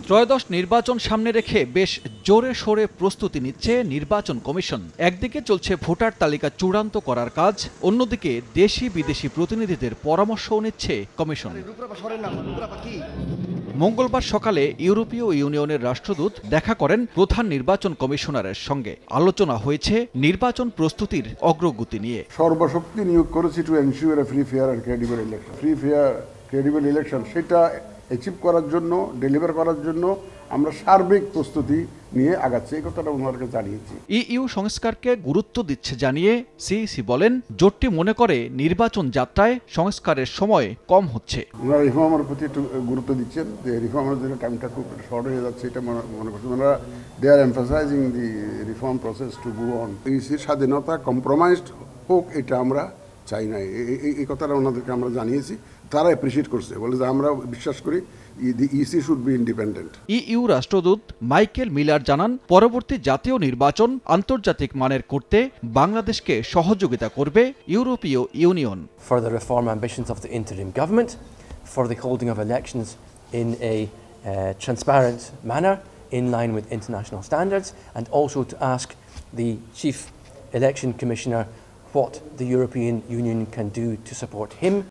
ত্রয়োদশ নির্বাচন সামনে রেখে বেশ জোরে সোরে প্রস্তুতি নিচ্ছে নির্বাচন কমিশন। একদিকে চলছে ভোটার তালিকা চূড়ান্ত করার কাজ, অন্যদিকে দেশি বিদেশি প্রতিনিধিদের পরামর্শও নিচ্ছে কমিশন। মঙ্গলবার সকালে ইউরোপীয় ইউনিয়নের রাষ্ট্রদূত দেখা করেন প্রধান নির্বাচন কমিশনারের সঙ্গে। আলোচনা হয়েছে নির্বাচন প্রস্তুতির অগ্রগতি নিয়ে। সর্বশক্তি নিয়োগ করেছি to ensure free fair and credible election. Free fair credible election সেটা অ্যাচিভ করার জন্য, ডেলিভার করার জন্য আমরা সার্বিক প্রস্তুতি নিয়ে আগাচ্ছি, এই কথাটা ওনাদেরকে জানিয়েছি। ইইউ সংস্কারকে গুরুত্ব দিচ্ছে জানিয়ে সিইসি বলেন, জোটটি মনে করে নির্বাচন যাত্রায় সংস্কারের সময় কম হচ্ছে। ওনারা রিফর্মের প্রতি একটু গুরুত্ব দিচ্ছেন, যে রিফর্মের জন্য টাইমটা খুব শর্ট হয়ে যাচ্ছে, এটা মনে করছেন ওনারা। They are emphasizing the reform process to go on. ইসির স্বাধীনতা কম্প্রোমাইজড হোক, এটা আমরা চাই না, এই কথাটা ওনাদেরকে আমরা জানিয়েছি। তারা অ্যাপ্রিসিয়েট করছে, বলে যে আমরা বিশ্বাস করি EC should be independent. EU রাষ্ট্রদূত মাইকেল মিলার জানান, পরবর্তী জাতীয় নির্বাচন আন্তর্জাতিক মানের করতে বাংলাদেশকে সহযোগিতা করবে ইউরোপীয় union. For the reform ambitions of the interim government, for the holding of elections in a transparent manner in line with international standards, and also to ask the Chief Election Commissioner what the European Union can do to support him.